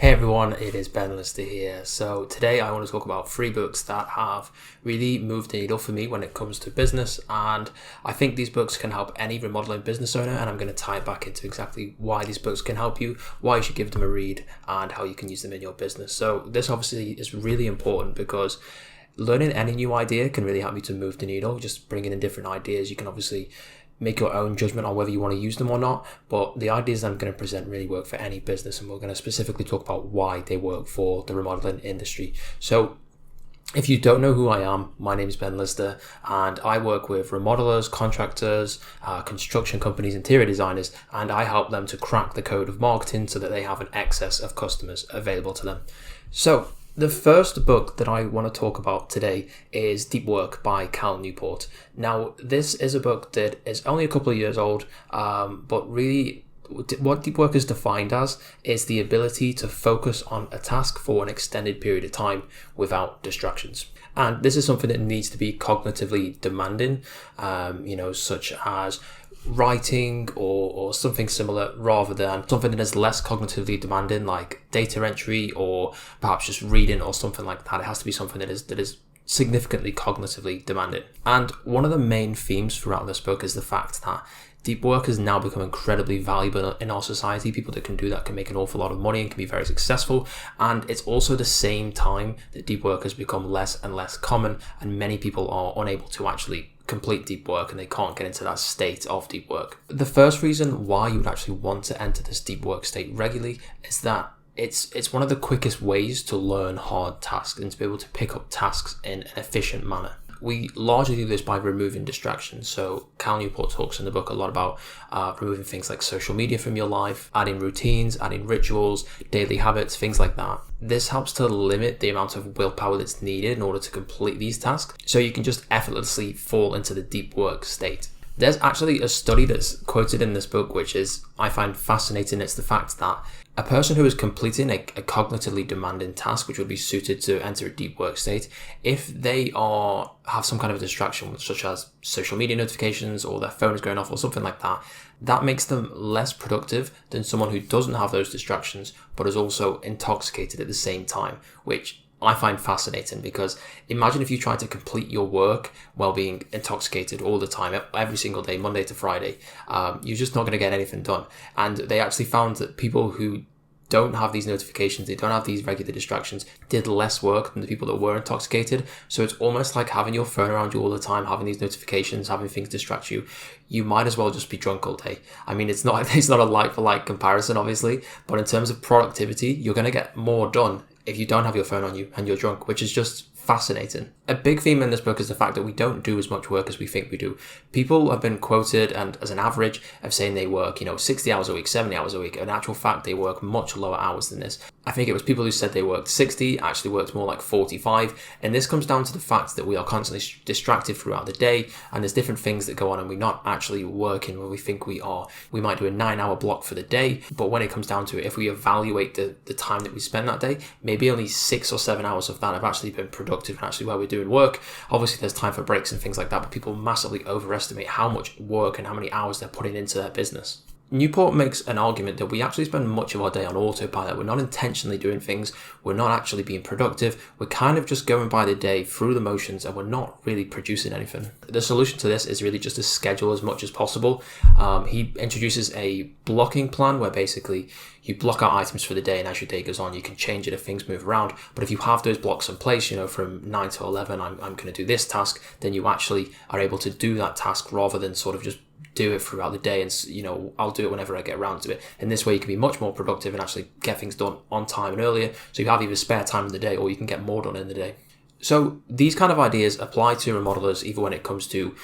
Hey everyone, it is Ben Lister here. So today I want to talk about 3 books that have really moved the needle for me when it comes to business, and I think these books can help any remodeling business owner, and I'm going to tie it back into exactly why these books can help you, why you should give them a read, and how you can use them in your business. So this obviously is really important because learning any new idea can really help you to move the needle. Just bringing in different ideas, you can obviously make your own judgment on whether you want to use them or not, but the ideas I'm going to present really work for any business, and we're going to specifically talk about why they work for the remodeling industry. So if you don't know who I am, my name is Ben Lister, and I work with remodelers, contractors, construction companies, interior designers, and I help them to crack the code of marketing so that they have an excess of customers available to them. So the first book that I want to talk about today is Deep Work by Cal Newport. Now, this is a book that is only a couple of years old, but really what deep work is defined as is the ability to focus on a task for an extended period of time without distractions. And this is something that needs to be cognitively demanding, such as writing or something similar, rather than something that is less cognitively demanding like data entry or perhaps just reading or something like that. It has to be something that is significantly cognitively demanding. And one of the main themes throughout this book is the fact that deep work has now become incredibly valuable in our society. People that can do that can make an awful lot of money and can be very successful. And it's also the same time that deep work has become less and less common, and many people are unable to actually complete deep work and they can't get into that state of deep work. The first reason why you would actually want to enter this deep work state regularly is that it's one of the quickest ways to learn hard tasks and to be able to pick up tasks in an efficient manner. We largely do this by removing distractions. So Cal Newport talks in the book a lot about removing things like social media from your life, adding routines, adding rituals, daily habits, things like that. This helps to limit the amount of willpower that's needed in order to complete these tasks, so you can just effortlessly fall into the deep work state. There's actually a study that's quoted in this book, which I find fascinating. It's the fact that a person who is completing a cognitively demanding task, which would be suited to enter a deep work state, if they have some kind of a distraction, such as social media notifications or their phone is going off or something like that, that makes them less productive than someone who doesn't have those distractions but is also intoxicated at the same time, which I find fascinating, because imagine if you try to complete your work while being intoxicated all the time, every single day, Monday to Friday. You're just not going to get anything done. And they actually found that people who don't have these notifications, they don't have these regular distractions, did less work than the people that were intoxicated. So it's almost like having your phone around you all the time, having these notifications, having things distract you. You might as well just be drunk all day. I mean, it's not a like for like comparison, obviously, but in terms of productivity, you're going to get more done if you don't have your phone on you and you're drunk, which is just fascinating. A big theme in this book is the fact that we don't do as much work as we think we do. People have been quoted and as an average of saying they work, 60 hours a week, 70 hours a week. In actual fact, they work much lower hours than this. I think it was people who said they worked 60, actually worked more like 45. And this comes down to the fact that we are constantly distracted throughout the day, and there's different things that go on and we're not actually working where we think we are. We might do a 9-hour block for the day, but when it comes down to it, if we evaluate the time that we spend that day, maybe only 6 or 7 hours of that have actually been productive and actually where we're doing work. Obviously there's time for breaks and things like that, but people massively overestimate how much work and how many hours they're putting into their business. Newport makes an argument that we actually spend much of our day on autopilot. We're not intentionally doing things. We're not actually being productive. We're kind of just going by the day through the motions, and we're not really producing anything. The solution to this is really just to schedule as much as possible. He introduces a blocking plan where basically you block out items for the day, and as your day goes on, you can change it if things move around. But if you have those blocks in place, from 9 to 11, I'm going to do this task, then you actually are able to do that task rather than sort of just do it throughout the day, and I'll do it whenever I get around to it. In this way you can be much more productive and actually get things done on time and earlier, so you have either spare time in the day or you can get more done in the day. So these kind of ideas apply to remodelers either when it comes to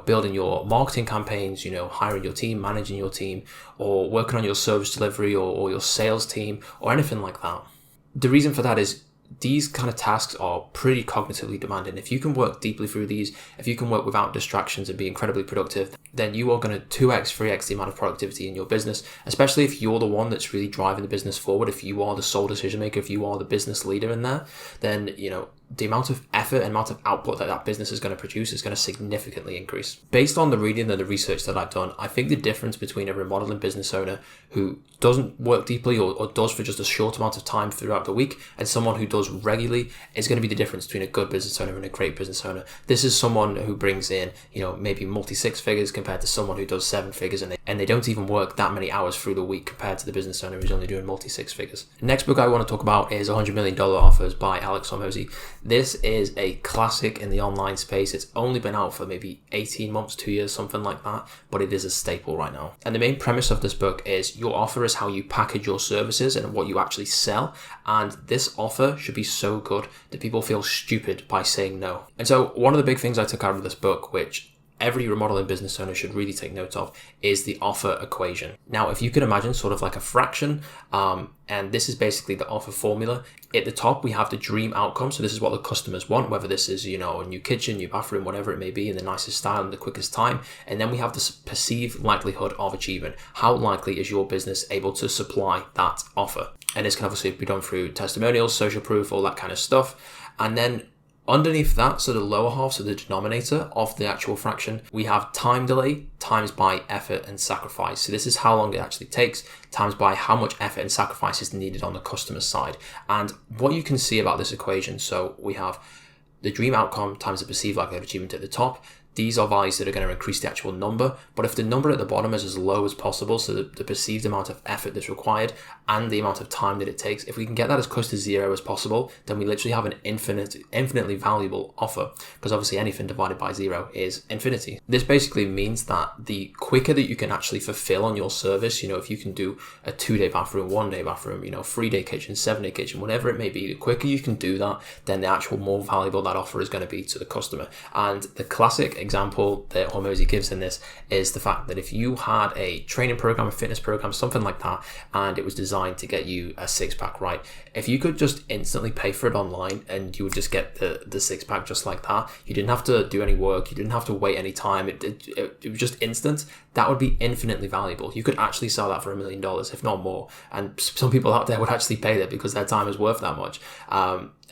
building your marketing campaigns, hiring your team, managing your team, or working on your service delivery or your sales team or anything like that. The reason for that is these kind of tasks are pretty cognitively demanding. If you can work deeply through these, if you can work without distractions and be incredibly productive, then you are going to 2x, 3x the amount of productivity in your business, especially if you're the one that's really driving the business forward. If you are the sole decision maker, if you are the business leader in there, then, the amount of effort and amount of output that business is going to produce is going to significantly increase. Based on the reading and the research that I've done, I think the difference between a remodeling business owner who doesn't work deeply or does for just a short amount of time throughout the week and someone who does regularly is going to be the difference between a good business owner and a great business owner. This is someone who brings in, maybe multi 6 figures compared to someone who does 7 figures and they don't even work that many hours through the week compared to the business owner who's only doing multi 6 figures. The next book I want to talk about is $100 Million Offers by Alex Hormozi. This is a classic in the online space. It's only been out for maybe 18 months, 2 years, something like that, but it is a staple right now. And the main premise of this book is your offer is how you package your services and what you actually sell. And this offer should be so good that people feel stupid by saying no. And so one of the big things I took out of this book, which every remodeling business owner should really take note of, is the offer equation. Now, if you can imagine sort of like a fraction, and this is basically the offer formula. At the top, we have the dream outcome. So this is what the customers want, whether this is, a new kitchen, new bathroom, whatever it may be, in the nicest style and the quickest time. And then we have the perceived likelihood of achievement. How likely is your business able to supply that offer? And this can obviously be done through testimonials, social proof, all that kind of stuff. And then underneath that, so the lower half, so the denominator of the actual fraction, we have time delay times by effort and sacrifice. So this is how long it actually takes times by how much effort and sacrifice is needed on the customer side. And what you can see about this equation, so we have the dream outcome times the perceived likelihood of achievement at the top. These are values that are going to increase the actual number, but if the number at the bottom is as low as possible, so the perceived amount of effort that's required and the amount of time that it takes, if we can get that as close to 0 as possible, then we literally have an infinitely valuable offer, because obviously anything divided by 0 is infinity. This basically means that the quicker that you can actually fulfill on your service, if you can do a 2-day bathroom, 1-day bathroom, 3-day kitchen, 7-day kitchen, whatever it may be, the quicker you can do that, then the actual more valuable that offer is going to be to the customer. And the classic example that Hormozi gives in this is the fact that if you had a training program, a fitness program, something like that, and it was designed to get you a 6-pack, right? If you could just instantly pay for it online and you would just get the 6-pack just like that, you didn't have to do any work, you didn't have to wait any time, it was just instant, that would be infinitely valuable. You could actually sell that for $1 million, if not more. And some people out there would actually pay that because their time is worth that much.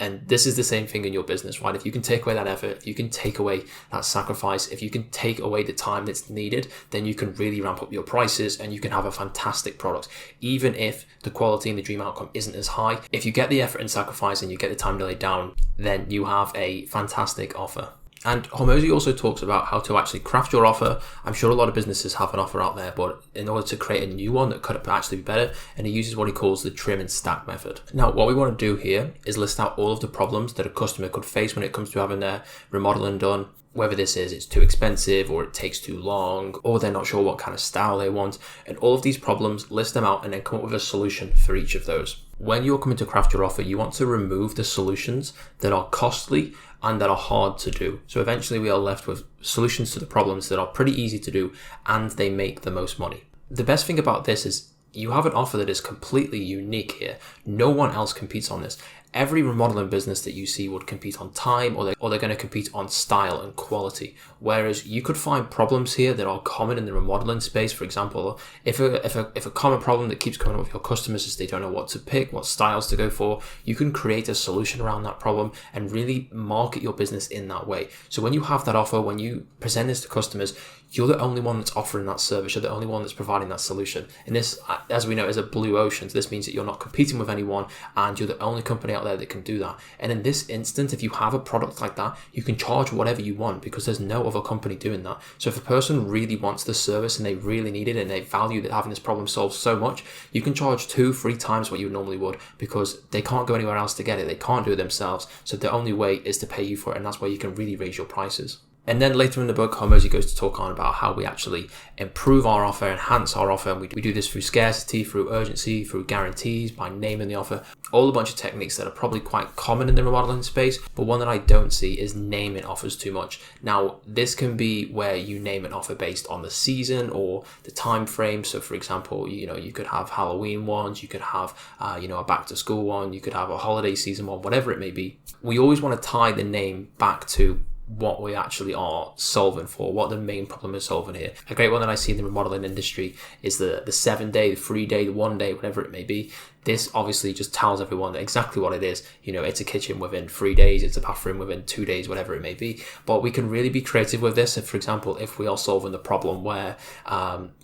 And this is the same thing in your business, right? If you can take away that effort, if you can take away that sacrifice, if you can take away the time that's needed, then you can really ramp up your prices and you can have a fantastic product. Even if the quality and the dream outcome isn't as high, if you get the effort and sacrifice and you get the time delay down, then you have a fantastic offer. And Hormozi also talks about how to actually craft your offer. I'm sure a lot of businesses have an offer out there, but in order to create a new one that could actually be better, and he uses what he calls the trim and stack method. Now, what we want to do here is list out all of the problems that a customer could face when it comes to having their remodeling done. Whether this is it's too expensive or it takes too long or they're not sure what kind of style they want. And all of these problems, list them out and then come up with a solution for each of those. When you're coming to craft your offer, you want to remove the solutions that are costly and that are hard to do. So eventually we are left with solutions to the problems that are pretty easy to do and they make the most money. The best thing about this is you have an offer that is completely unique here. No one else competes on this. Every remodeling business that you see would compete on time or they're going to compete on style and quality. Whereas you could find problems here that are common in the remodeling space. For example, if a common problem that keeps coming up with your customers is they don't know what to pick, what styles to go for, you can create a solution around that problem and really market your business in that way. So when you have that offer, when you present this to customers, you're the only one that's offering that service. You're the only one that's providing that solution. And this, as we know, is a blue ocean. So this means that you're not competing with anyone and you're the only company out there that can do that. And in this instance, if you have a product like that, you can charge whatever you want because there's no other company doing that. So if a person really wants the service and they really need it and they value that having this problem solved so much, you can charge 2-3 times what you normally would because they can't go anywhere else to get it. They can't do it themselves. So the only way is to pay you for it. And that's where you can really raise your prices. And then later in the book, Hormozi goes to talk on about how we actually improve our offer, enhance our offer. And we do this through scarcity, through urgency, through guarantees, by naming the offer. All a bunch of techniques that are probably quite common in the remodeling space, but one that I don't see is naming offers too much. Now, this can be where you name an offer based on the season or the time frame. So for example, you could have Halloween ones, you could have a back to school one, you could have a holiday season one, whatever it may be. We always want to tie the name back to what we actually are solving for, what the main problem is solving here. A great one that I see in the remodeling industry is the 7-day, the 3-day, the 1-day, whatever it may be. this obviously just tells everyone exactly what it is. It's a kitchen within 3 days, it's a bathroom within 2 days, whatever it may be. But we can really be creative with this. If, for example, if we are solving the problem where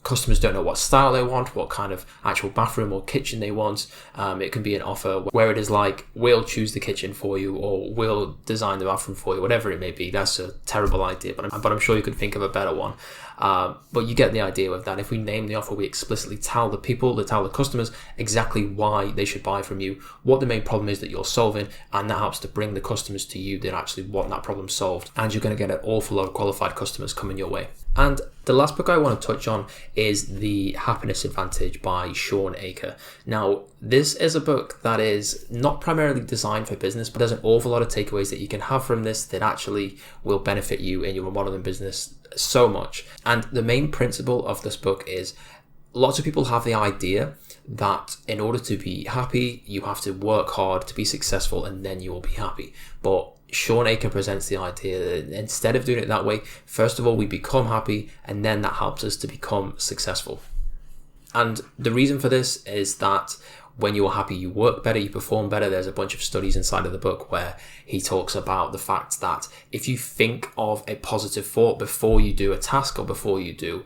customers don't know what style they want, what kind of actual bathroom or kitchen they want, it can be an offer where it is like, we'll choose the kitchen for you, or we'll design the bathroom for you, whatever it may be. That's a terrible idea, but I'm sure you could think of a better one. But you get the idea with that. If we name the offer, we explicitly tell the customers exactly why they should buy from you, what the main problem is that you're solving, and that helps to bring the customers to you that actually want that problem solved. And you're going to get an awful lot of qualified customers coming your way. And the last book I want to touch on is The Happiness Advantage by Sean Aker. Now, this is a book that is not primarily designed for business, but there's an awful lot of takeaways that you can have from this that actually will benefit you in your remodeling business so much. And the main principle of this book is, lots of people have the idea that in order to be happy, you have to work hard to be successful, and then you will be happy. But Sean Aker presents the idea that instead of doing it that way, first of all, we become happy, and then that helps us to become successful. And the reason for this is that when you're happy, you work better, you perform better. There's a bunch of studies inside of the book where he talks about the fact that if you think of a positive thought before you do a task, or before you do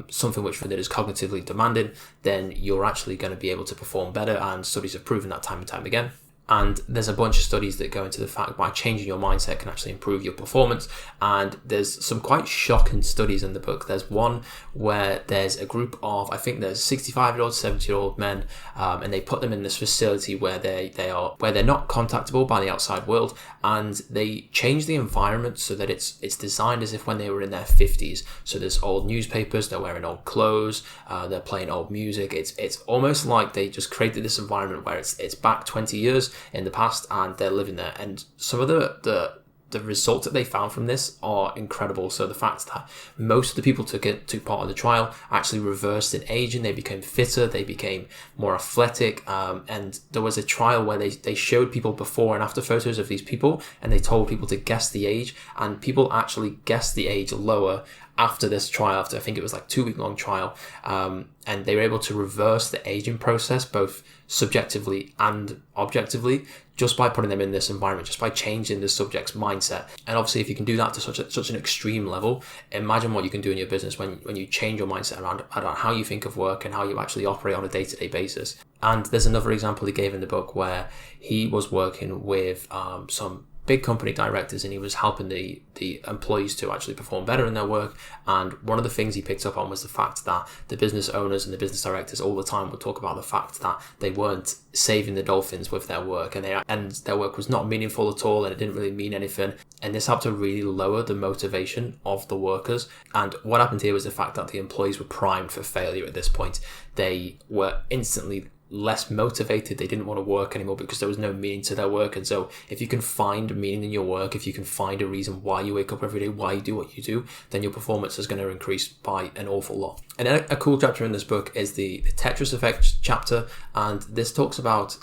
something that is cognitively demanding, then you're actually going to be able to perform better. And studies have proven that time and time again. And there's a bunch of studies that go into the fact by changing your mindset can actually improve your performance. And there's some quite shocking studies in the book. There's one where there's a group of, I think there's 65-year-old, 70-year-old men, and they put them in this facility where they're not contactable by the outside world, and they change the environment so that it's designed as if when they were in their 50s. So there's old newspapers, they're wearing old clothes, they're playing old music. It's almost like they just created this environment where it's back 20 years in the past, and they're living there. And some of the results that they found from this are incredible. So the fact that most of the people took part in the trial actually reversed in aging. They became fitter, they became more athletic, and there was a trial where they showed people before and after photos of these people, and they told people to guess the age, and people actually guessed the age lower after this trial, after I think it was like 2-week long trial, and they were able to reverse the aging process both subjectively and objectively just by putting them in this environment, just by changing the subject's mindset. And obviously, if you can do that to such an extreme level, imagine what you can do in your business when you change your mindset around how you think of work and how you actually operate on a day-to-day basis. And there's another example he gave in the book where he was working with some big company directors, and he was helping the employees to actually perform better in their work. And one of the things he picked up on was the fact that the business owners and the business directors all the time would talk about the fact that they weren't saving the dolphins with their work, and their work was not meaningful at all, and it didn't really mean anything. And this helped to really lower the motivation of the workers. And what happened here was the fact that the employees were primed for failure at this point. They were instantly less motivated. They didn't want to work anymore because there was no meaning to their work. And so if you can find meaning in your work, if you can find a reason why you wake up every day, why you do what you do, then your performance is going to increase by an awful lot. And a cool chapter in this book is the Tetris effect chapter. And this talks about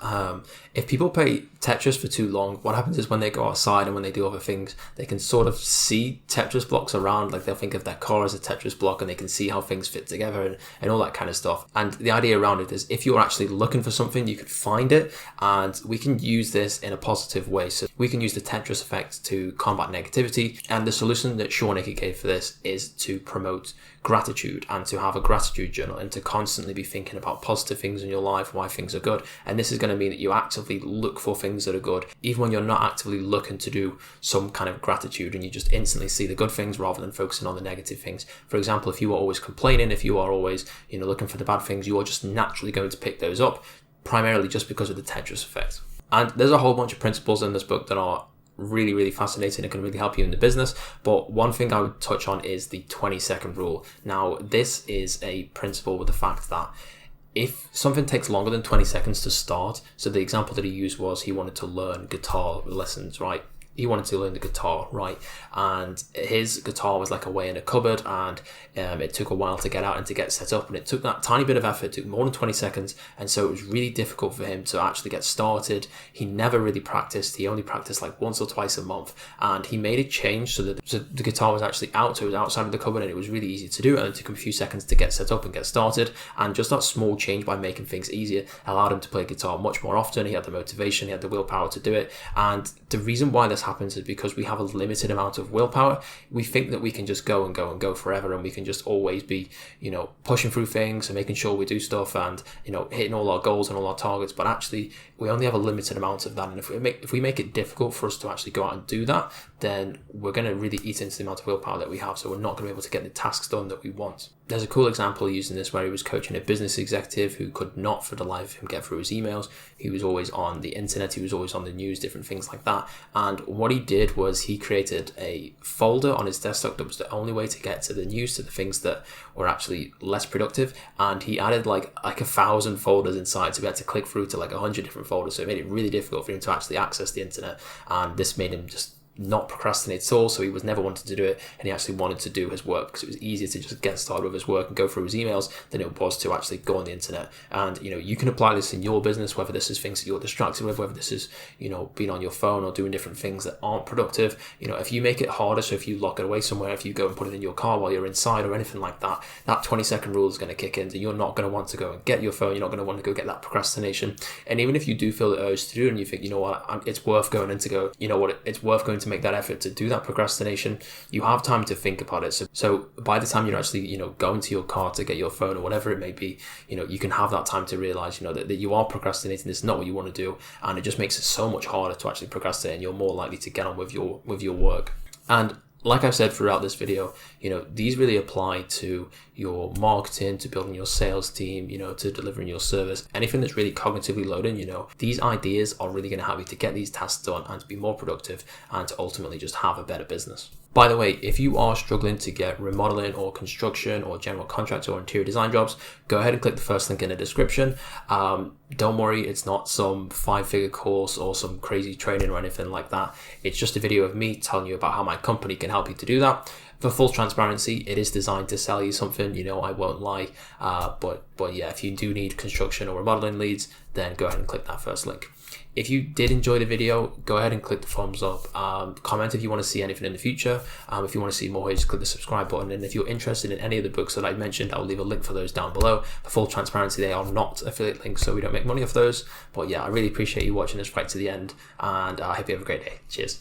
if people play Tetris for too long, what happens is when they go outside and when they do other things, they can sort of see Tetris blocks around. Like they'll think of their car as a Tetris block, and they can see how things fit together and all that kind of stuff. And the idea around it is if you're actually looking for something, you could find it, and we can use this in a positive way. So we can use the Tetris effect to combat negativity. And the solution that Sean Aker gave for this is to promote gratitude and to have a gratitude journal and to constantly be thinking about positive things in your life, why things are good. And this is going to mean that you actively look for things that are good, even when you're not actively looking to do some kind of gratitude, and you just instantly see the good things rather than focusing on the negative things. For example, if you are always complaining, if you are always looking for the bad things, you are just naturally going to pick those up, primarily just because of the Tetris effect. And there's a whole bunch of principles in this book that are really, really fascinating and can really help you in the business. But one thing I would touch on is the 20-second rule. Now, this is a principle with the fact that if something takes longer than 20 seconds to start, so the example that he used was he wanted to learn guitar lessons, right? he wanted to learn the guitar, right? And his guitar was like away in a cupboard, and it took a while to get out and to get set up, and it took that tiny bit of effort, it took more than 20 seconds, and so it was really difficult for him to actually get started. He never really practiced. He only practiced like once or twice a month, and he made a change so that the guitar was actually out, so it was outside of the cupboard, and it was really easy to do, and it took him a few seconds to get set up and get started. And just that small change, by making things easier, allowed him to play guitar much more often. He had the motivation, he had the willpower to do it. And the reason why this happens is because we have a limited amount of willpower. We think that we can just go and go and go forever, and we can just always be, pushing through things and making sure we do stuff and, hitting all our goals and all our targets. But actually, we only have a limited amount of that. And if we make it difficult for us to actually go out and do that, then we're going to really eat into the amount of willpower that we have. So we're not going to be able to get the tasks done that we want. There's a cool example using this where he was coaching a business executive who could not for the life of him get through his emails. He was always on the internet, he was always on the news, different things like that. And what he did was he created a folder on his desktop that was the only way to get to the news, to the things that were actually less productive. And he added like 1,000 folders inside to be able to click through to like 100 different folders. So it made it really difficult for him to actually access the internet. And this made him just not procrastinate at all, so he was never wanting to do it, and he actually wanted to do his work because it was easier to just get started with his work and go through his emails than it was to actually go on the internet. And you can apply this in your business, whether this is things that you're distracted with, whether this is being on your phone or doing different things that aren't productive. If you make it harder, so if you lock it away somewhere, if you go and put it in your car while you're inside or anything like that, that 20-second rule is going to kick in. So you're not going to want to go and get your phone, you're not going to want to go get that procrastination. And even if you do feel the urge to do it and you think, it's worth going in to go, it's worth going to make that effort to do that procrastination, you have time to think about it. So by the time you're actually, going to your car to get your phone or whatever it may be, you can have that time to realize, that you are procrastinating. It's not what you want to do. And it just makes it so much harder to actually procrastinate, and you're more likely to get on with your work. And like I've said throughout this video, these really apply to your marketing, to building your sales team, to delivering your service, anything that's really cognitively loaded. These ideas are really going to help you to get these tasks done and to be more productive and to ultimately just have a better business. By the way, if you are struggling to get remodeling or construction or general contractor or interior design jobs, go ahead and click the first link in the description. Don't worry, it's not some 5-figure course or some crazy training or anything like that. It's just a video of me telling you about how my company can help you to do that. For full transparency, it is designed to sell you something, I won't lie. But yeah, if you do need construction or remodeling leads, then go ahead and click that first link. If you did enjoy the video, go ahead and click the thumbs up. Comment if you want to see anything in the future. If you want to see more, just click the subscribe button. And if you're interested in any of the books that I mentioned, I'll leave a link for those down below. For full transparency, they are not affiliate links, so we don't make money off those. But yeah, I really appreciate you watching this right to the end, and I hope you have a great day. Cheers.